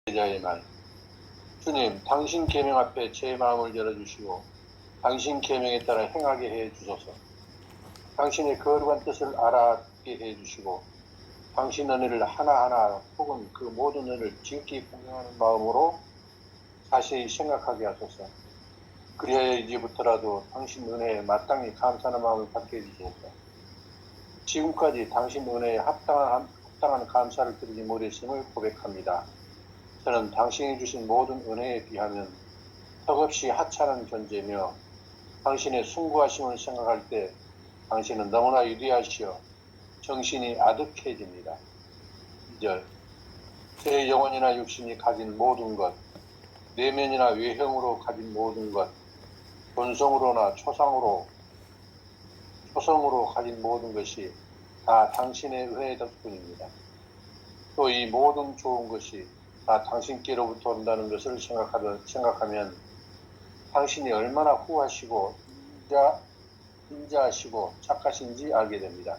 제자의 말. 주님, 당신 계명 앞에 제 마음을 열어주시고 당신 계명에 따라 행하게 해 주소서. 당신의 거룩한 뜻을 알아듣게 해 주시고 당신 은혜를 하나하나 혹은 그 모든 은혜를 지극히 공경하는 마음으로 자세히 생각하게 하소서. 그리하여 이제부터라도 당신 은혜에 마땅히 감사하는 마음을 갖게 해주소서. 지금까지 당신 은혜에 합당한 감사를 드리지 못했음을 고백합니다. 저는 당신이 주신 모든 은혜에 비하면 턱없이 하찮은 존재며 당신의 숭고하심을 생각할 때 당신은 너무나 위대하시어 정신이 아득해집니다. 2절. 제 영혼이나 육신이 가진 모든 것, 내면이나 외형으로 가진 모든 것, 본성으로나 초성으로 가진 모든 것이 다 당신의 은혜 덕분입니다. 또 이 모든 좋은 것이 다 당신께로부터 온다는 것을 생각하면 당신이 얼마나 후하시고 인자하시고 착하신지 알게 됩니다.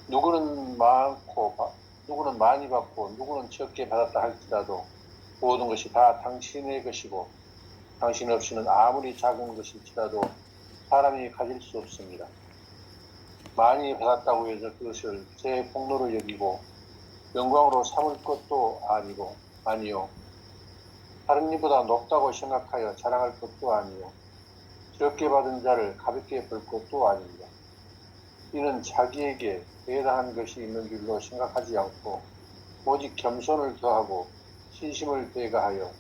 누구는 많이 받고 누구는 적게 받았다 할지라도 모든 것이 다 당신의 것이고 당신 없이는 아무리 작은 것일지라도 사람이 가질 수 없습니다. 많이 받았다고 해서 그것을 제 공로로 여기고 영광으로 삼을 것도 아니요. 다른 이보다 높다고 생각하여 자랑할 것도 아니요. 적게 받은 자를 가볍게 볼 것도 아닙니다. 이는 자기에게 대단한 것이 있는 줄로 생각하지 않고 오직 겸손을 더하고 신심을 대가하여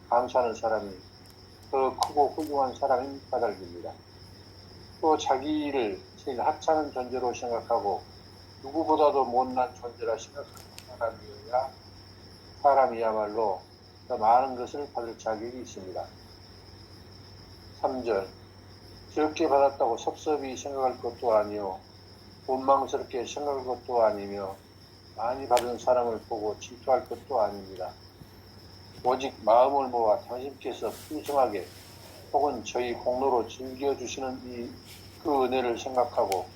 감사하는 사람이 더 크고 훌륭한 사람인 까닭입니다. 또 자기를 제일 하찮은 존재로 생각하고 누구보다도 못난 존재라 생각하는 사람이야말로 더 많은 것을 받을 자격이 있습니다. 3절. 적게 받았다고 섭섭히 생각할 것도 아니요 원망스럽게 생각할 것도 아니며 많이 받은 사람을 보고 질투할 것도 아닙니다. 오직 마음을 모아 당신께서 풍성하게 혹은 저희 공로로 즐겨주시는 그 은혜를 생각하고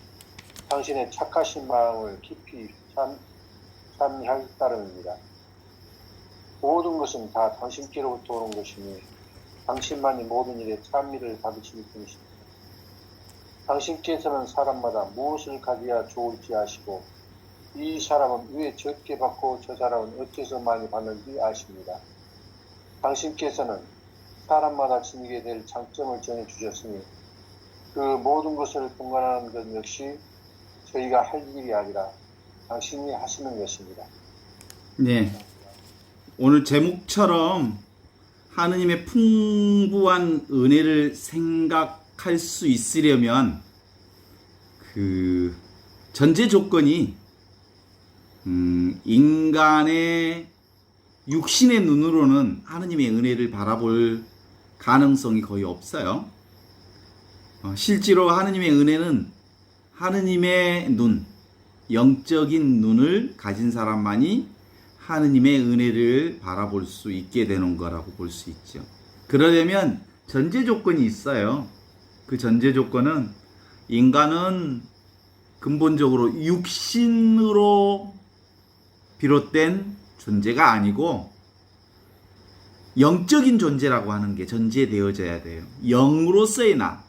당신의 착하신 마음을 깊이 참할 따름입니다. 모든 것은 다 당신께로부터 오는 것이니 당신만이 모든 일에 찬미를 받으실 분이십니다. 당신께서는 사람마다 무엇을 가져야 좋을지 아시고 이 사람은 왜 적게 받고 저 사람은 어째서 많이 받는지 아십니다. 당신께서는 사람마다 지니게 될 장점을 정해주셨으니 그 모든 것을 분간하는 것 역시 저희가 할 일이 아니라 당신이 하시는 것입니다. 네. 오늘 제목처럼 하느님의 풍부한 은혜를 생각할 수 있으려면 그 전제 조건이 인간의 육신의 눈으로는 하느님의 은혜를 바라볼 가능성이 거의 없어요. 실제로 하느님의 은혜는 하느님의 눈, 영적인 눈을 가진 사람만이 하느님의 은혜를 바라볼 수 있게 되는 거라고 볼 수 있죠. 그러려면 전제 조건이 있어요. 그 전제 조건은 인간은 근본적으로 육신으로 비롯된 존재가 아니고 영적인 존재라고 하는 게 전제되어져야 돼요. 영으로서의 나.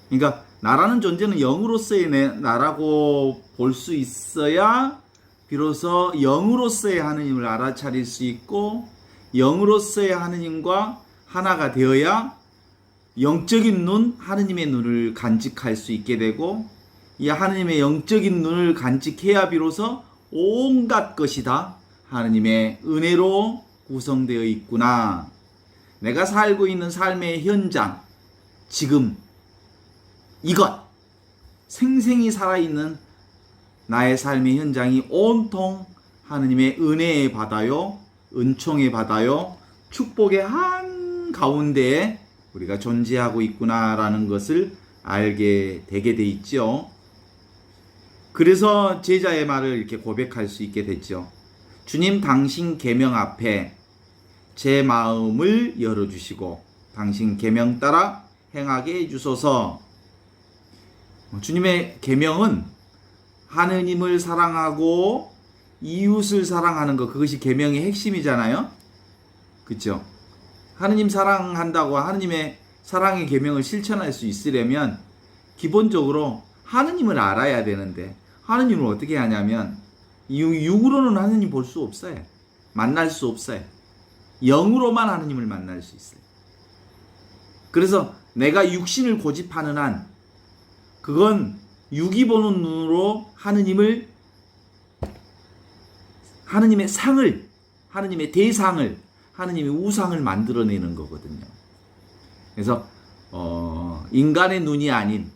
그러니까 나라는 존재는 영으로서의 나라고 볼 수 있어야 비로소 영으로서의 하느님을 알아차릴 수 있고 영으로서의 하느님과 하나가 되어야 영적인 눈, 하느님의 눈을 간직할 수 있게 되고 이 하느님의 영적인 눈을 간직해야 비로소 온갖 것이 다 하느님의 은혜로 구성되어 있구나. 내가 살고 있는 삶의 현장, 지금 이것, 생생히 살아있는 나의 삶의 현장이 온통 하느님의 은혜의 바다요, 은총의 바다요, 축복의 한가운데에 우리가 존재하고 있구나라는 것을 알게 되게 돼 있죠. 그래서 제자의 말을 이렇게 고백할 수 있게 됐죠. 주님, 당신 계명 앞에 제 마음을 열어주시고 당신 계명 따라 행하게 해주소서. 주님의 계명은 하느님을 사랑하고 이웃을 사랑하는 것, 그것이 계명의 핵심이잖아요. 그렇죠? 하느님 사랑한다고 하느님의 사랑의 계명을 실천할 수 있으려면 기본적으로 하느님을 알아야 되는데, 하느님을 어떻게 하냐면 육으로는 하느님 볼 수 없어요. 만날 수 없어요. 영으로만 하느님을 만날 수 있어요. 그래서 내가 육신을 고집하는 한 그건 육이 보는 눈으로 하느님의 상을, 하느님의 대상을, 하느님의 우상을 만들어내는 거거든요. 그래서 인간의 눈이 아닌,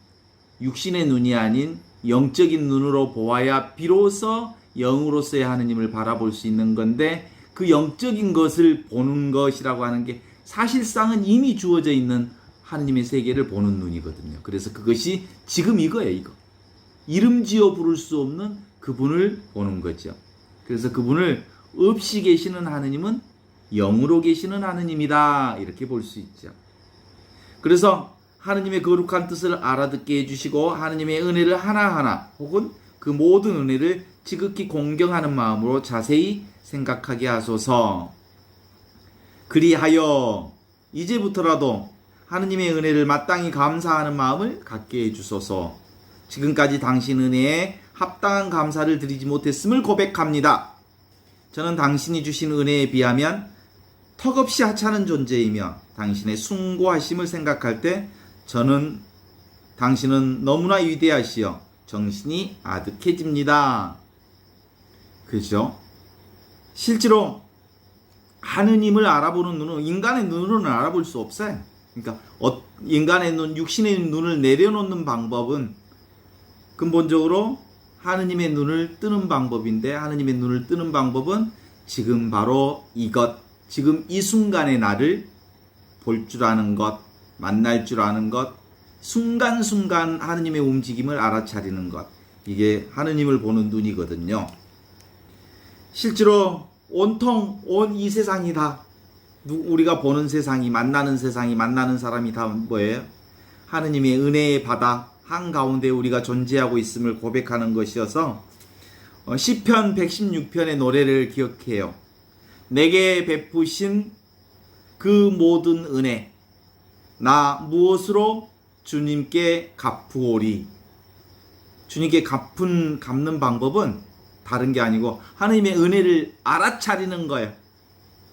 육신의 눈이 아닌 영적인 눈으로 보아야 비로소 영으로서의 하느님을 바라볼 수 있는 건데, 그 영적인 것을 보는 것이라고 하는 게 사실상은 이미 주어져 있는 하느님의 세계를 보는 눈이거든요. 그래서 그것이 지금 이거예요, 이거. 이름 지어 부를 수 없는 그분을 보는 거죠. 그래서 그분을 없이 계시는 하느님은 영으로 계시는 하느님이다, 이렇게 볼 수 있죠. 그래서 하느님의 거룩한 뜻을 알아듣게 해주시고 하느님의 은혜를 하나하나 혹은 그 모든 은혜를 지극히 공경하는 마음으로 자세히 생각하게 하소서. 그리하여 이제부터라도 하느님의 은혜를 마땅히 감사하는 마음을 갖게 해주소서. 지금까지 당신 은혜에 합당한 감사를 드리지 못했음을 고백합니다. 저는 당신이 주신 은혜에 비하면 턱없이 하찮은 존재이며 당신의 숭고하심을 생각할 때 저는 당신은 너무나 위대하시어 정신이 아득해집니다. 그죠? 실제로 하느님을 알아보는 눈은 인간의 눈으로는 알아볼 수 없어요. 그러니까 인간의 눈, 육신의 눈을 내려놓는 방법은 근본적으로 하느님의 눈을 뜨는 방법인데, 하느님의 눈을 뜨는 방법은 지금 바로 이것, 지금 이 순간의 나를 볼 줄 아는 것, 만날 줄 아는 것, 순간순간 하느님의 움직임을 알아차리는 것, 이게 하느님을 보는 눈이거든요. 실제로 온통 온 이 세상이 다, 우리가 보는 세상이, 만나는 세상이, 만나는 사람이 다 뭐예요? 하느님의 은혜의 바다 한가운데 우리가 존재하고 있음을 고백하는 것이어서 시편 116편의 노래를 기억해요. 내게 베푸신 그 모든 은혜 나 무엇으로 주님께 갚으오리. 주님께 갚는 방법은 다른 게 아니고 하느님의 은혜를 알아차리는 거예요.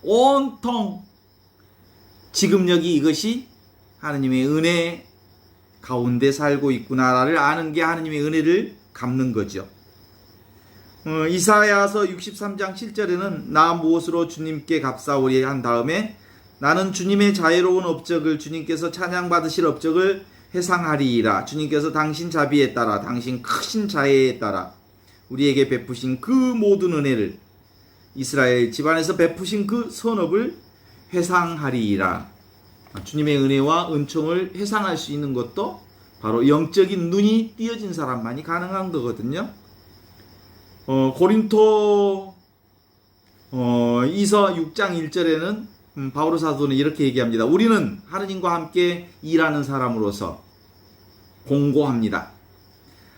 온통 지금 여기 이것이 하느님의 은혜 가운데 살고 있구나를 아는 게 하느님의 은혜를 갚는 거죠. 이사야서 63장 7절에는 나 무엇으로 주님께 갚사오리 한 다음에 나는 주님의 자애로운 업적을, 주님께서 찬양받으실 업적을 회상하리이라. 주님께서 당신 자비에 따라, 당신 크신 자애에 따라 우리에게 베푸신 그 모든 은혜를, 이스라엘 집안에서 베푸신 그 선업을 회상하리이라. 주님의 은혜와 은총을 회상할 수 있는 것도 바로 영적인 눈이 띄어진 사람만이 가능한 거거든요. 고린토 이서 6장 1절에는 바오로 사도는 이렇게 얘기합니다. 우리는 하느님과 함께 일하는 사람으로서 공고합니다.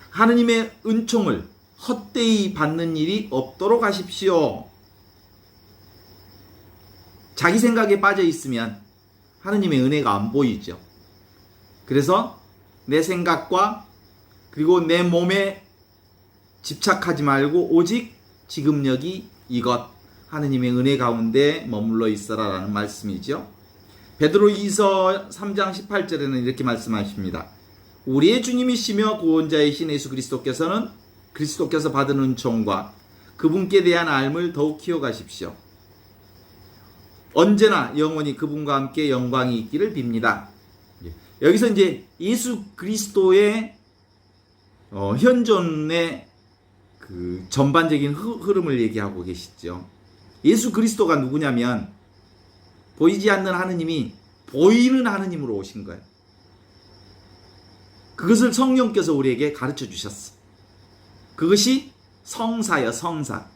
하느님의 은총을 헛되이 받는 일이 없도록 하십시오. 자기 생각에 빠져 있으면 하느님의 은혜가 안 보이죠. 그래서 내 생각과 그리고 내 몸에 집착하지 말고 오직 지금 여기 이것, 하느님의 은혜 가운데 머물러 있어라 라는 말씀이죠. 베드로 2서 3장 18절에는 이렇게 말씀하십니다. 우리의 주님이시며 구원자이신 예수 그리스도께서 받은 은총과 그분께 대한 알을 더욱 키워가십시오. 언제나 영원히 그분과 함께 영광이 있기를 빕니다. 여기서 이제 예수 그리스도의 현존의 그 전반적인 흐름을 얘기하고 계시죠. 예수 그리스도가 누구냐면 보이지 않는 하느님이 보이는 하느님으로 오신 거예요. 그것을 성령께서 우리에게 가르쳐 주셨어. 그것이 성사요, 성사.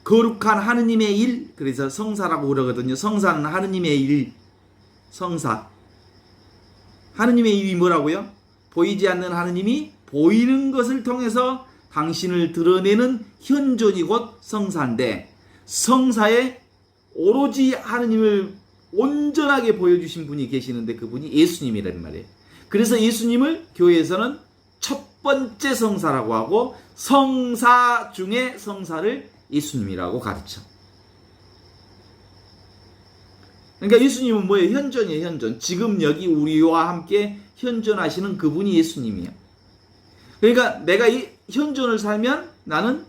거룩한 하느님의 일, 그래서 성사라고 그러거든요. 성사는 하느님의 일, 성사. 하느님의 일이 뭐라고요? 보이지 않는 하느님이 보이는 것을 통해서 당신을 드러내는 현존이 곧 성사인데, 성사에 오로지 하느님을 온전하게 보여주신 분이 계시는데 그분이 예수님이란 말이에요. 그래서 예수님을 교회에서는 첫 번째 성사라고 하고, 성사 중에 성사를 예수님이라고 가르쳐. 그러니까 예수님은 뭐예요? 현존이에요, 현존. 지금 여기 우리와 함께 현존하시는 그분이 예수님이에요. 그러니까 내가 이 현존을 살면 나는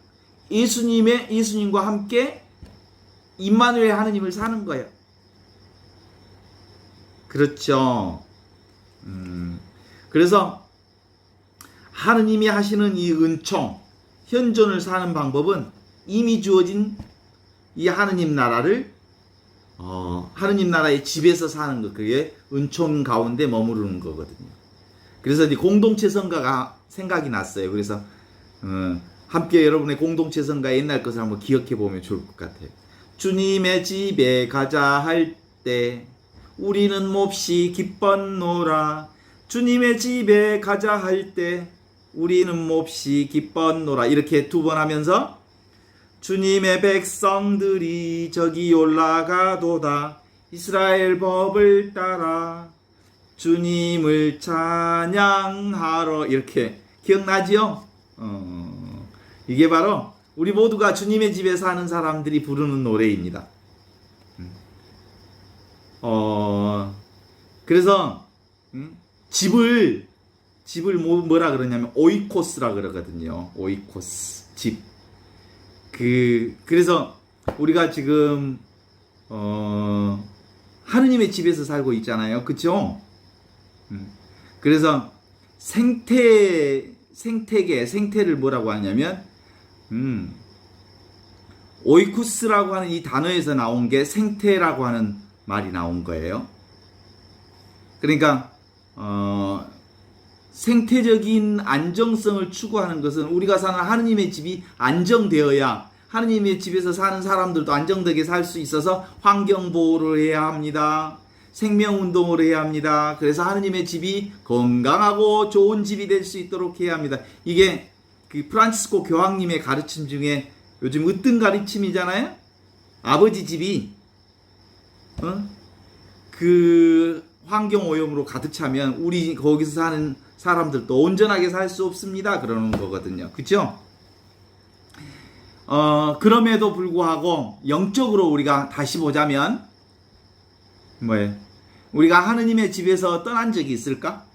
예수님과 함께 임마누엘 하느님을 사는 거예요. 그렇죠. 그래서 하느님이 하시는 이 은총, 현존을 사는 방법은 이미 주어진 이 하느님 나라를 하느님 나라의 집에서 사는 것, 그게 은총 가운데 머무르는 거거든요. 그래서 이제 공동체 성가가 생각이 났어요. 그래서 함께 여러분의 공동체 성가 옛날 것을 한번 기억해 보면 좋을 것 같아요. 주님의 집에 가자 할 때 우리는 몹시 기뻤노라. 주님의 집에 가자 할 때 우리는 몹시 기뻤노라. 이렇게 두 번 하면서 주님의 백성들이 저기 올라가도다. 이스라엘 법을 따라 주님을 찬양하러. 이렇게 기억나지요? 이게 바로 우리 모두가 주님의 집에 사는 사람들이 부르는 노래입니다. 그래서 집을 뭐라 그러냐면 오이코스라 그러거든요. 오이코스, 집. 그래서 우리가 지금 하느님의 집에서 살고 있잖아요. 그렇죠? 그래서 생태를 뭐라고 하냐면 오이쿠스라고 하는 이 단어에서 나온 게 생태라고 하는 말이 나온 거예요. 그러니까 생태적인 안정성을 추구하는 것은 우리가 사는 하느님의 집이 안정되어야 하느님의 집에서 사는 사람들도 안정되게 살 수 있어서 환경보호를 해야 합니다. 생명운동을 해야 합니다. 그래서 하느님의 집이 건강하고 좋은 집이 될 수 있도록 해야 합니다. 이게 그 프란치스코 교황님의 가르침 중에 요즘 으뜸 가르침이잖아요. 아버지 집이 그 환경오염으로 가득 차면 우리 거기서 사는 사람들도 온전하게 살 수 없습니다. 그러는 거거든요. 그렇죠? 그럼에도 불구하고 영적으로 우리가 다시 보자면 뭐예요? 우리가 하느님의 집에서 떠난 적이 있을까?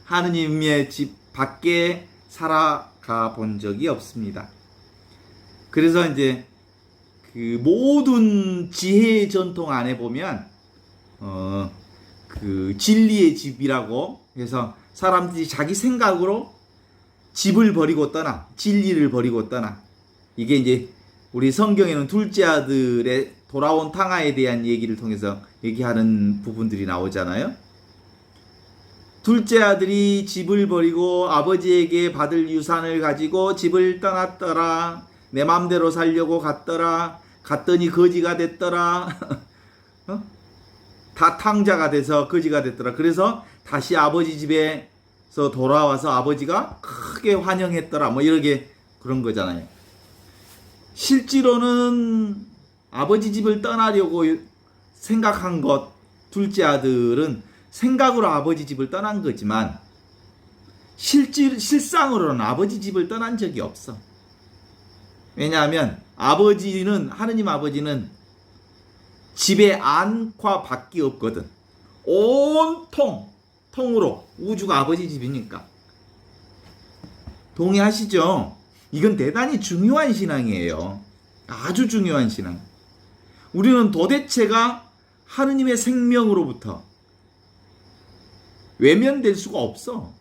하느님의 집 밖에 살아가 본 적이 없습니다. 그래서 이제 그 모든 지혜의 전통 안에 보면 그 진리의 집이라고 해서 사람들이 자기 생각으로 집을 버리고 떠나, 진리를 버리고 떠나. 이게 이제 우리 성경에는 둘째 아들의 돌아온 탕아에 대한 얘기를 통해서 얘기하는 부분들이 나오잖아요. 둘째 아들이 집을 버리고 아버지에게 받을 유산을 가지고 집을 떠났더라. 내 맘대로 살려고 갔더라. 갔더니 거지가 됐더라. 다 탕자가 돼서 거지가 됐더라. 그래서 다시 아버지 집에서 돌아와서 아버지가 크게 환영했더라. 뭐 이렇게 그런 거잖아요. 실제로는 아버지 집을 떠나려고 생각한 것, 둘째 아들은 생각으로 아버지 집을 떠난 거지만 실상으로는 아버지 집을 떠난 적이 없어. 왜냐하면 하느님 아버지는 집에 안과 밖이 없거든. 통으로 우주가 아버지 집이니까. 동의하시죠? 이건 대단히 중요한 신앙이에요. 아주 중요한 신앙. 우리는 도대체가 하느님의 생명으로부터 외면될 수가 없어.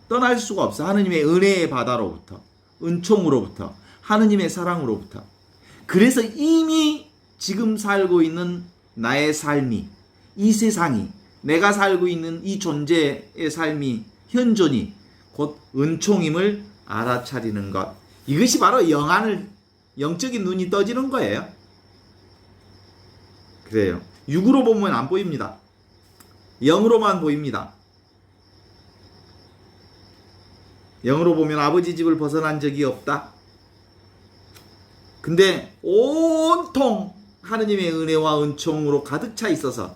떠날 수가 없어. 하느님의 은혜의 바다로부터, 은총으로부터, 하느님의 사랑으로부터. 그래서 이미 지금 살고 있는 나의 삶이, 이 세상이, 내가 살고 있는 이 존재의 삶이, 현존이 곧 은총임을 알아차리는 것. 이것이 바로 영적인 눈이 떠지는 거예요. 그래요. 육으로 보면 안 보입니다. 영으로만 보입니다. 영어로 보면 아버지 집을 벗어난 적이 없다. 근데 온통 하느님의 은혜와 은총으로 가득 차 있어서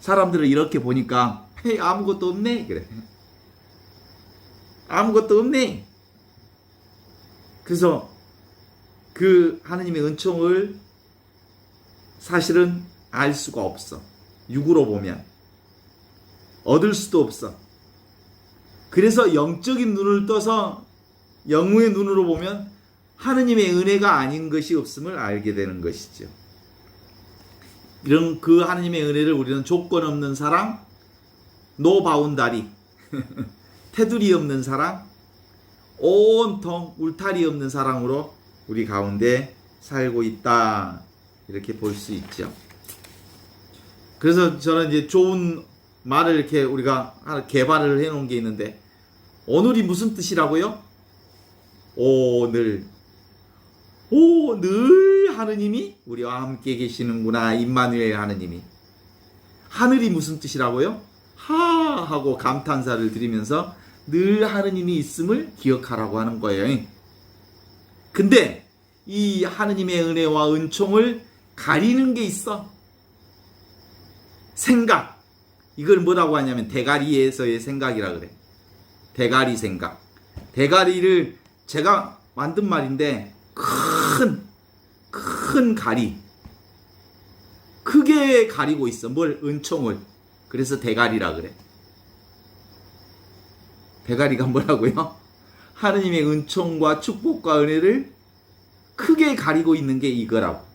사람들을 이렇게 보니까 헤이, 아무것도 없네 그래. 아무것도 없네. 그래서 그 하느님의 은총을 사실은 알 수가 없어. 육으로 보면 얻을 수도 없어. 그래서 영적인 눈을 떠서 영의 눈으로 보면 하느님의 은혜가 아닌 것이 없음을 알게 되는 것이죠. 이런 그 하느님의 은혜를 우리는 조건 없는 사랑, 노 바운다리, 테두리 없는 사랑, 온통 울타리 없는 사랑으로 우리 가운데 살고 있다. 이렇게 볼 수 있죠. 그래서 저는 이제 좋은 말을 이렇게 우리가 하나 개발을 해 놓은 게 있는데, 오늘이 무슨 뜻이라고요? 오늘. 늘 하느님이 우리와 함께 계시는구나. 임마누엘 하느님이. 하늘이 무슨 뜻이라고요? 하 하고 감탄사를 드리면서 늘 하느님이 있음을 기억하라고 하는 거예요. 근데 이 하느님의 은혜와 은총을 가리는 게 있어. 생각. 이걸 뭐라고 하냐면 대가리에서의 생각이라 그래. 대가리 생각. 대가리를 제가 만든 말인데 큰 가리. 크게 가리고 있어. 뭘? 은총을. 그래서 대가리라 그래. 대가리가 뭐라고요? 하느님의 은총과 축복과 은혜를 크게 가리고 있는 게 이거라고.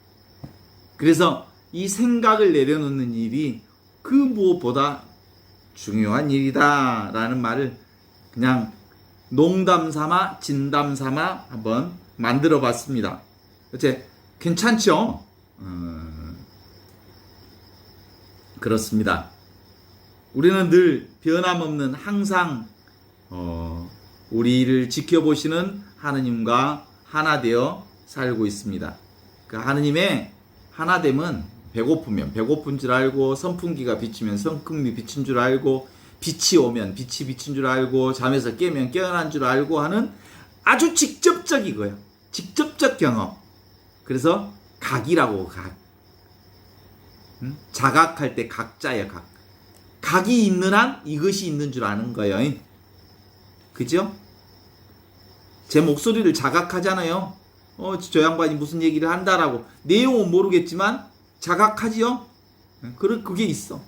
그래서 이 생각을 내려놓는 일이 그 무엇보다 중요한 일이다 라는 말을 그냥 농담 삼아 진담 삼아 한번 만들어 봤습니다. 어째 괜찮죠? 그렇습니다. 우리는 늘 변함없는 항상 우리를 지켜보시는 하느님과 하나 되어 살고 있습니다. 그 하느님의 하나됨은 배고프면 배고픈 줄 알고, 선풍기가 비치면 선풍기 비친 줄 알고, 빛이 오면 빛이 비친 줄 알고, 잠에서 깨면 깨어난 줄 알고 하는 아주 직접적이고요. 직접적 경험. 그래서 각이라고, 각. 자각할 때 각자예요, 각. 각이 있는 한 이것이 있는 줄 아는 거예요. 그죠? 제 목소리를 자각하잖아요. 저 양반이 무슨 얘기를 한다라고. 내용은 모르겠지만 자각하지요? 그게 있어.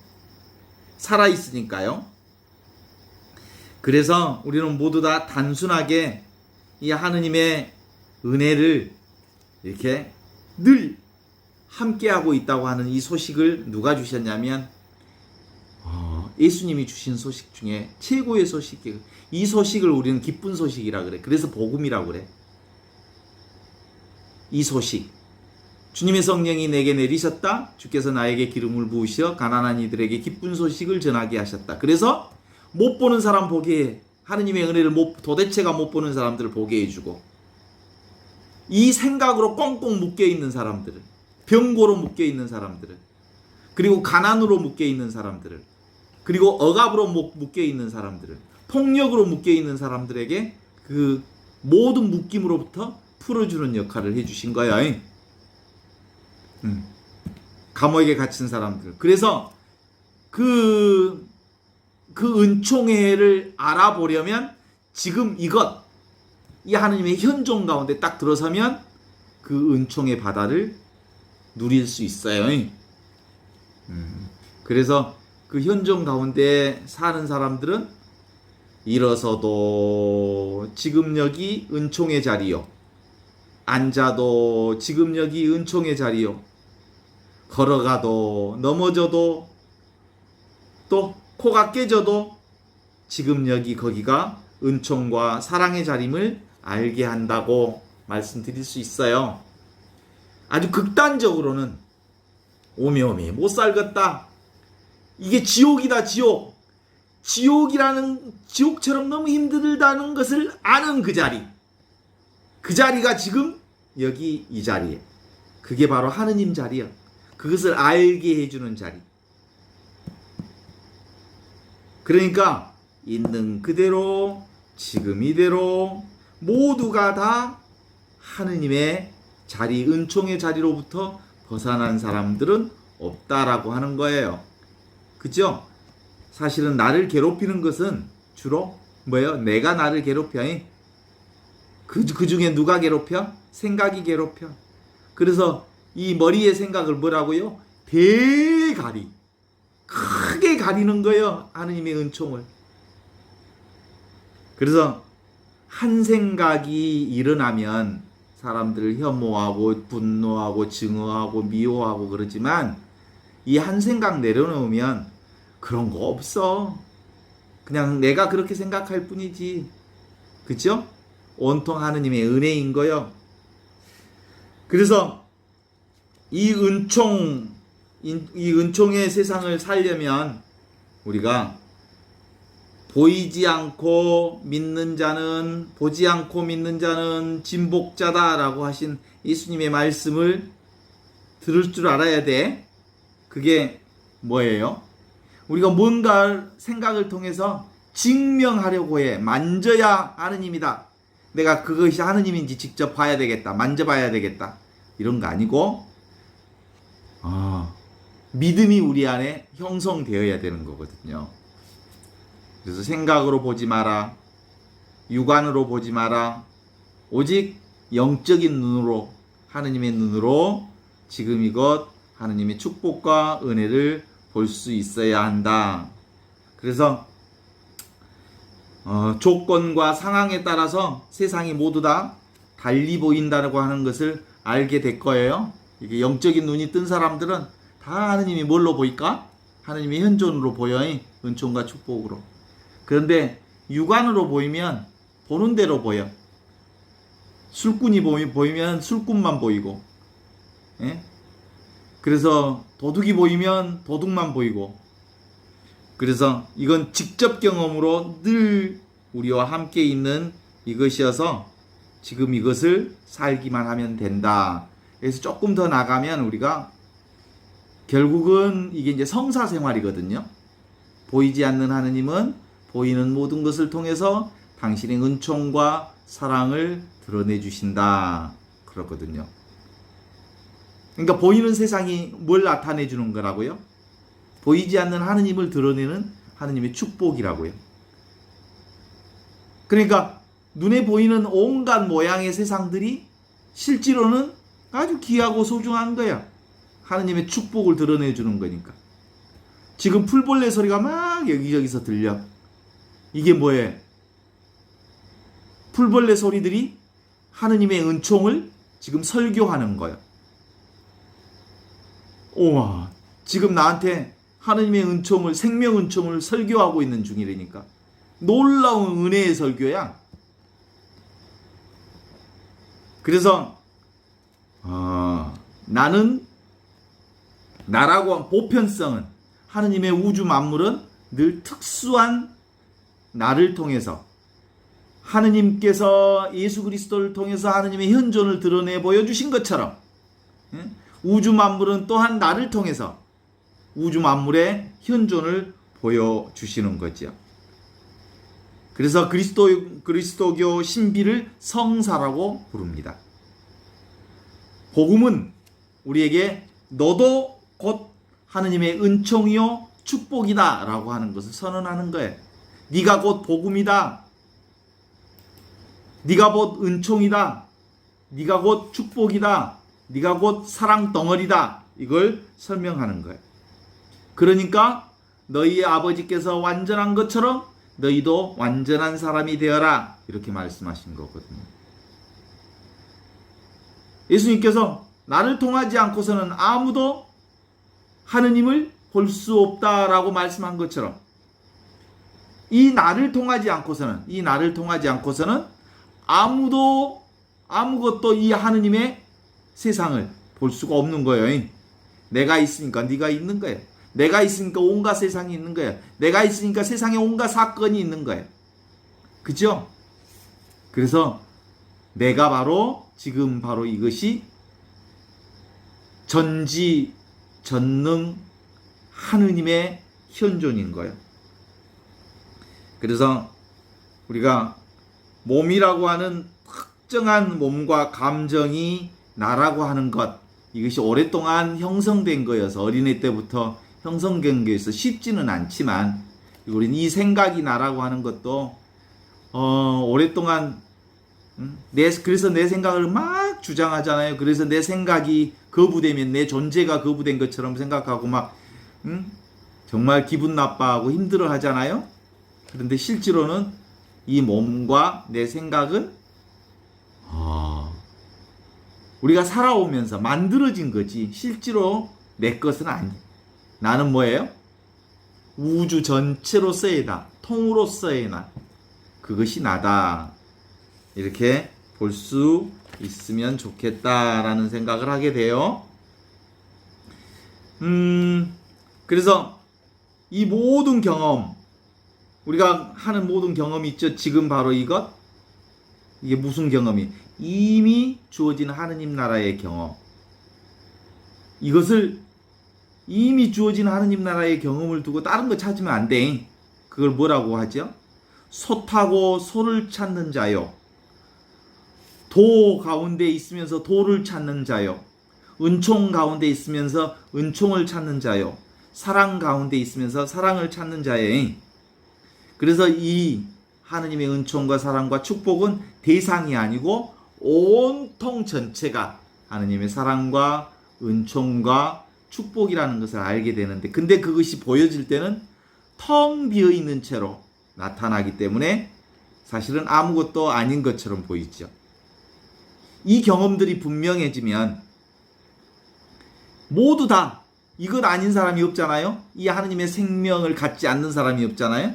살아있으니까요. 그래서 우리는 모두 다 단순하게 이 하느님의 은혜를 이렇게 늘 함께하고 있다고 하는 이 소식을 누가 주셨냐면 예수님이 주신 소식 중에 최고의 소식이에요. 이 소식을 우리는 기쁜 소식이라 그래. 그래서 복음이라고 그래. 이 소식. 주님의 성령이 내게 내리셨다. 주께서 나에게 기름을 부으시어 가난한 이들에게 기쁜 소식을 전하게 하셨다. 그래서 못 보는 사람 보게 해. 하느님의 은혜를 도대체가 못 보는 사람들을 보게 해주고, 이 생각으로 꽁꽁 묶여있는 사람들을, 병고로 묶여있는 사람들을, 그리고 가난으로 묶여있는 사람들을, 그리고 억압으로 묶여있는 사람들을, 폭력으로 묶여있는 사람들에게 그 모든 묶임으로부터 풀어주는 역할을 해주신 거야. 감옥에 갇힌 사람들. 그래서 그 은총의 해를 알아보려면 지금 이 하느님의 현존 가운데 딱 들어서면 그 은총의 바다를 누릴 수 있어요. 그래서 그 현존 가운데 사는 사람들은 일어서도 지금 여기 은총의 자리요, 앉아도 지금 여기 은총의 자리요, 걸어가도 넘어져도 또 코가 깨져도 지금 여기 거기가 은총과 사랑의 자림을 알게 한다고 말씀드릴 수 있어요. 아주 극단적으로는 오메오메 못 살겠다, 이게 지옥이다, 지옥처럼 너무 힘들다는 것을 아는 그 자리가 지금 여기 이 자리에, 그게 바로 하느님 자리야. 그것을 알게 해주는 자리. 그러니까 있는 그대로 지금 이대로 모두가 다 하느님의 자리, 은총의 자리로부터 벗어난 사람들은 없다라고 하는 거예요. 그죠? 사실은 나를 괴롭히는 것은 주로 뭐예요? 내가 나를 괴롭혀. 그 중에 누가 괴롭혀? 생각이 괴롭혀. 그래서 이 머리의 생각을 뭐라고요? 대가리. 크게 가리는 거예요. 하느님의 은총을. 그래서 한 생각이 일어나면 사람들을 혐오하고 분노하고 증오하고 미워하고 그러지만 이 한 생각 내려놓으면 그런 거 없어. 그냥 내가 그렇게 생각할 뿐이지. 그죠? 온통 하느님의 은혜인 거요. 그래서 이 은총의 세상을 살려면 우리가 보이지 않고 믿는 자는, 보지 않고 믿는 자는 진복자다라고 하신 예수님의 말씀을 들을 줄 알아야 돼. 그게 뭐예요? 우리가 뭔가 생각을 통해서 증명하려고 해. 만져야 하느님이다. 내가 그것이 하느님인지 직접 봐야 되겠다. 만져봐야 되겠다. 이런 거 아니고 믿음이 우리 안에 형성되어야 되는 거거든요. 그래서 생각으로 보지 마라. 육안으로 보지 마라. 오직 영적인 눈으로, 하느님의 눈으로 지금 이것 하느님의 축복과 은혜를 볼 수 있어야 한다. 그래서 조건과 상황에 따라서 세상이 모두 다 달리 보인다고 하는 것을 알게 될 거예요. 이게 영적인 눈이 뜬 사람들은 다 하느님이 뭘로 보일까? 하느님의 현존으로 보여. 은총과 축복으로. 그런데 육안으로 보이면 보는 대로 보여. 술꾼이 보이면 술꾼만 보이고, 그래서 도둑이 보이면 도둑만 보이고, 그래서 이건 직접 경험으로 늘 우리와 함께 있는 이것이어서 지금 이것을 살기만 하면 된다. 그래서 조금 더 나가면 우리가 결국은 이게 이제 성사 생활이거든요. 보이지 않는 하느님은 보이는 모든 것을 통해서 당신의 은총과 사랑을 드러내 주신다. 그렇거든요. 그러니까 보이는 세상이 뭘 나타내 주는 거라고요? 보이지 않는 하느님을 드러내는 하느님의 축복이라고요. 그러니까 눈에 보이는 온갖 모양의 세상들이 실제로는 아주 귀하고 소중한 거야. 하느님의 축복을 드러내 주는 거니까. 지금 풀벌레 소리가 막 여기저기서 들려. 이게 뭐예요? 풀벌레 소리들이 하느님의 은총을 지금 설교하는 거예요. 우와, 지금 나한테 하느님의 은총을, 생명 은총을 설교하고 있는 중이라니까. 놀라운 은혜의 설교야. 그래서 나라고 한 보편성은, 하느님의 우주 만물은 늘 특수한 나를 통해서, 하느님께서 예수 그리스도를 통해서 하느님의 현존을 드러내 보여주신 것처럼 우주 만물은 또한 나를 통해서 우주 만물의 현존을 보여주시는 거죠. 그래서 그리스도교 신비를 성사라고 부릅니다. 복음은 우리에게 너도 곧 하느님의 은총이요 축복이다 라고 하는 것을 선언하는 거예요. 네가 곧 복음이다. 네가 곧 은총이다. 네가 곧 축복이다. 네가 곧 사랑 덩어리다. 이걸 설명하는 거예요. 그러니까 너희의 아버지께서 완전한 것처럼 너희도 완전한 사람이 되어라. 이렇게 말씀하신 거거든요. 예수님께서 나를 통하지 않고서는 아무도 하느님을 볼 수 없다라고 말씀한 것처럼 이 나를 통하지 않고서는 아무것도 이 하느님의 세상을 볼 수가 없는 거예요. 내가 있으니까 네가 있는 거예요. 내가 있으니까 온갖 세상이 있는 거예요. 내가 있으니까 세상에 온갖 사건이 있는 거예요. 그죠? 그래서 내가 지금 바로 이것이 전지 전능 하느님의 현존인 거예요. 그래서 우리가 몸이라고 하는 특정한 몸과 감정이 나라고 하는 것, 이것이 오랫동안 형성된 거여서 어린애 때부터 형성된 거여서 쉽지는 않지만 우리는 이 생각이 나라고 하는 것도 오랫동안 그래서 내 생각을 막 주장하잖아요. 그래서 내 생각이 거부되면 내 존재가 거부된 것처럼 생각하고 막 정말 기분 나빠하고 힘들어 하잖아요. 그런데 실제로는 이 몸과 내 생각은 우리가 살아오면서 만들어진 거지 실제로 내 것은 아니에요. 나는 뭐예요? 우주 전체로서의 나, 통으로서의 나, 그것이 나다. 이렇게 볼 수 있으면 좋겠다라는 생각을 하게 돼요. 그래서 이 모든 경험, 우리가 하는 모든 경험이 있죠. 지금 바로 이것, 이게 무슨 경험이? 이미 주어진 하느님 나라의 경험. 이것을 이미 주어진 하느님 나라의 경험을 두고 다른 거 찾으면 안 돼. 그걸 뭐라고 하죠? 소 타고 소를 찾는 자요. 도 가운데 있으면서 도를 찾는 자요. 은총 가운데 있으면서 은총을 찾는 자요. 사랑 가운데 있으면서 사랑을 찾는 자예요. 그래서 이 하느님의 은총과 사랑과 축복은 대상이 아니고 온통 전체가 하느님의 사랑과 은총과 축복이라는 것을 알게 되는데, 근데 그것이 보여질 때는 텅 비어 있는 채로 나타나기 때문에 사실은 아무것도 아닌 것처럼 보이죠. 이 경험들이 분명해지면 모두 다 이것 아닌 사람이 없잖아요. 이 하느님의 생명을 갖지 않는 사람이 없잖아요.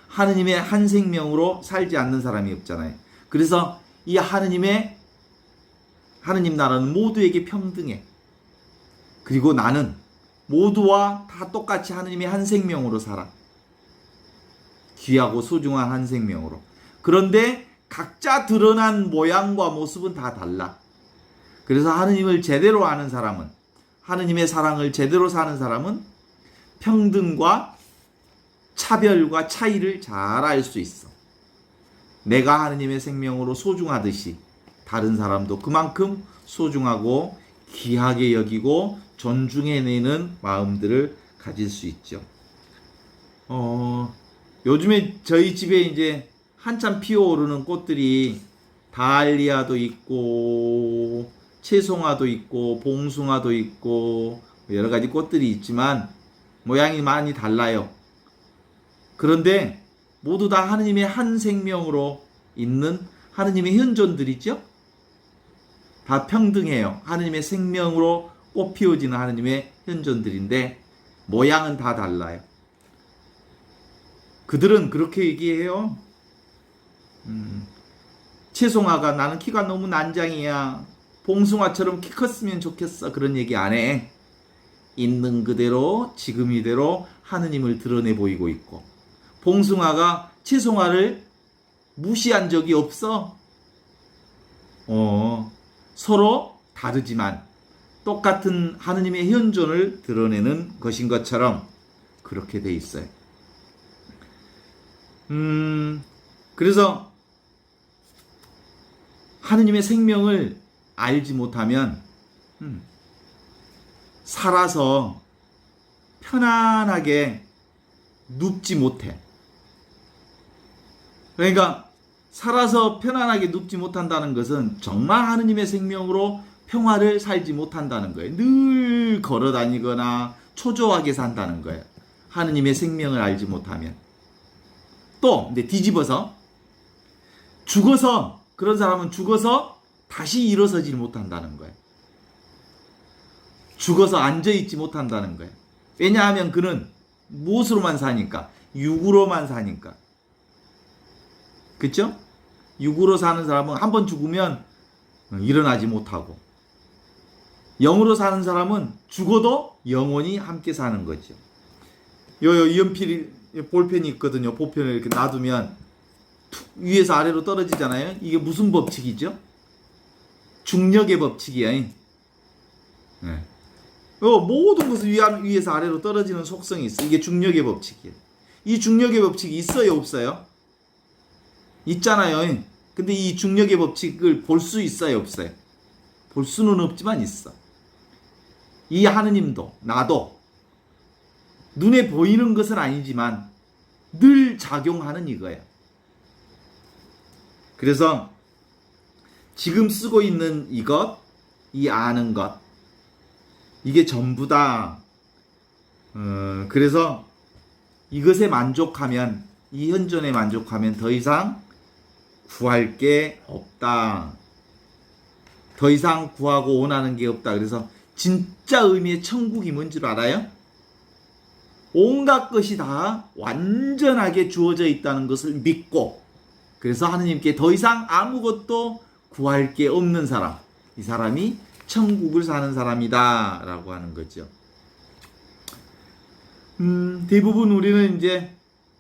하느님의 한 생명으로 살지 않는 사람이 없잖아요. 그래서 이 하느님 나라는 모두에게 평등해. 그리고 나는 모두와 다 똑같이 하느님의 한 생명으로 살아. 귀하고 소중한 한 생명으로. 그런데 각자 드러난 모양과 모습은 다 달라. 그래서 하느님을 제대로 아는 사람은, 하느님의 사랑을 제대로 사는 사람은 평등과 차별과 차이를 잘 알 수 있어. 내가 하느님의 생명으로 소중하듯이 다른 사람도 그만큼 소중하고 귀하게 여기고 존중해내는 마음들을 가질 수 있죠. 요즘에 저희 집에 이제 한참 피어오르는 꽃들이 다알리아도 있고 채송화도 있고 봉숭아도 있고 여러 가지 꽃들이 있지만 모양이 많이 달라요. 그런데 모두 다 하느님의 한 생명으로 있는 하느님의 현존들이죠. 다 평등해요. 하느님의 생명으로 꽃 피워지는 하느님의 현존들인데 모양은 다 달라요. 그들은 그렇게 얘기해요. 채송화가 나는 키가 너무 난장이야. 봉숭아처럼 키 컸으면 좋겠어. 그런 얘기 안 해. 있는 그대로 지금 이대로 하느님을 드러내 보이고 있고, 봉숭아가 채송화를 무시한 적이 없어. 서로 다르지만 똑같은 하느님의 현존을 드러내는 것인 것처럼 그렇게 돼 있어요. 그래서 하느님의 생명을 알지 못하면 살아서 편안하게 눕지 못해. 그러니까 살아서 편안하게 눕지 못한다는 것은 정말 하느님의 생명으로 평화를 살지 못한다는 거예요. 늘 걸어 다니거나 초조하게 산다는 거예요. 하느님의 생명을 알지 못하면. 또 근데 뒤집어서 죽어서, 그런 사람은 죽어서 다시 일어서지 못한다는 거예요. 죽어서 앉아있지 못한다는 거예요. 왜냐하면 그는 무엇으로만 사니까? 육으로만 사니까. 그쵸? 육으로 사는 사람은 한 번 죽으면 일어나지 못하고, 영으로 사는 사람은 죽어도 영원히 함께 사는 거죠. 요 연필 볼펜이 있거든요. 볼펜을 이렇게 놔두면 툭 위에서 아래로 떨어지잖아요. 이게 무슨 법칙이죠? 중력의 법칙이야. 네. 모든 것은 위에서 아래로 떨어지는 속성이 있어. 이게 중력의 법칙이에요. 이 중력의 법칙이 있어요, 없어요? 있잖아요. 근데 이 중력의 법칙을 볼 수 있어요, 없어요? 볼 수는 없지만 있어. 이 하느님도 나도 눈에 보이는 것은 아니지만 늘 작용하는 이거예요. 그래서 지금 쓰고 있는 이것, 이 아는 것, 이게 전부 다 그래서 이것에 만족하면, 이 현존에 만족하면 더 이상 구할 게 없다. 더 이상 구하고 원하는 게 없다. 그래서 진짜 의미의 천국이 뭔 줄 알아요? 온갖 것이 다 완전하게 주어져 있다는 것을 믿고, 그래서 하느님께 더 이상 아무것도 구할 게 없는 사람, 이 사람이 천국을 사는 사람이다 라고 하는 거죠. 대부분 우리는 이제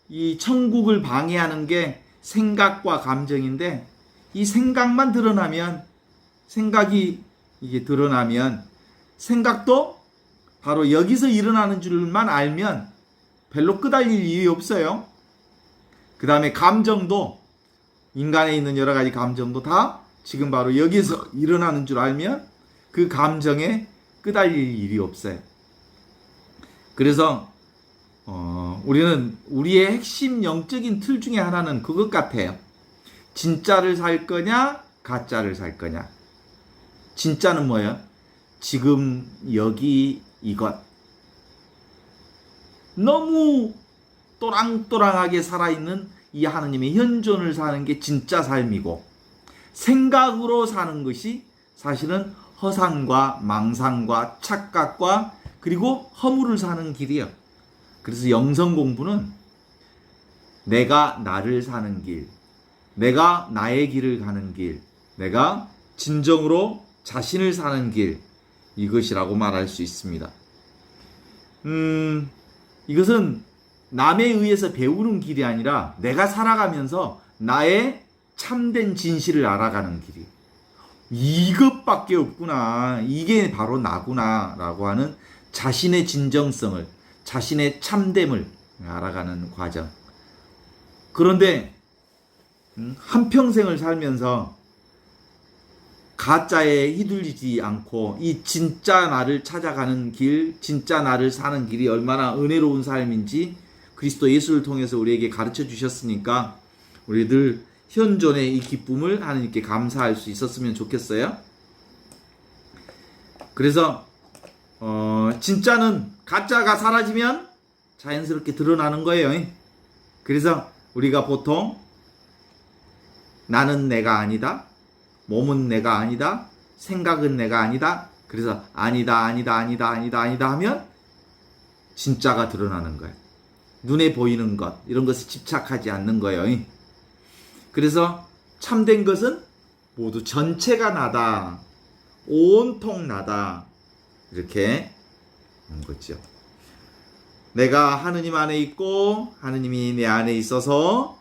이 천국을 방해하는 게 생각과 감정인데, 이 생각만 드러나면, 생각이 이게 드러나면, 생각도 바로 여기서 일어나는 줄만 알면 별로 끄달릴 일이 없어요. 그 다음에 감정도, 인간에 있는 여러 가지 감정도 다 지금 바로 여기서 일어나는 줄 알면 그 감정에 끄달릴 일이 없어요. 그래서 우리는 우리의 핵심 영적인 틀 중에 하나는 그것 같아요. 진짜를 살 거냐, 가짜를 살 거냐. 진짜는 뭐예요? 지금 여기 이것. 너무 또랑또랑하게 살아있는 이 하느님의 현존을 사는 게 진짜 삶이고, 생각으로 사는 것이 사실은 허상과 망상과 착각과 그리고 허물을 사는 길이에요. 그래서 영성 공부는 내가 나를 사는 길, 내가 나의 길을 가는 길, 내가 진정으로 자신을 사는 길, 이것이라고 말할 수 있습니다. 이것은 남에 의해서 배우는 길이 아니라 내가 살아가면서 나의 참된 진실을 알아가는 길이, 이것밖에 없구나, 이게 바로 나구나 라고 하는 자신의 진정성을, 자신의 참됨을 알아가는 과정. 그런데 한평생을 살면서 가짜에 휘둘리지 않고 이 진짜 나를 찾아가는 길, 진짜 나를 사는 길이 얼마나 은혜로운 삶인지 그리스도 예수를 통해서 우리에게 가르쳐 주셨으니까 우리들 현존의 이 기쁨을 하나님께 감사할 수 있었으면 좋겠어요. 그래서 진짜는, 가짜가 사라지면 자연스럽게 드러나는 거예요. 그래서 우리가 보통 나는 내가 아니다, 몸은 내가 아니다, 생각은 내가 아니다, 그래서 아니다 하면 진짜가 드러나는 거예요. 눈에 보이는 것, 이런 것에 집착하지 않는 거예요. 그래서 참된 것은 모두 전체가 나다, 온통 나다, 이렇게 하는 거죠. 내가 하느님 안에 있고 하느님이 내 안에 있어서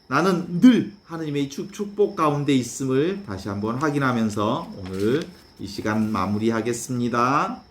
나는 늘 하느님의 축복 가운데 있음을 다시 한번 확인하면서 오늘 이 시간 마무리하겠습니다.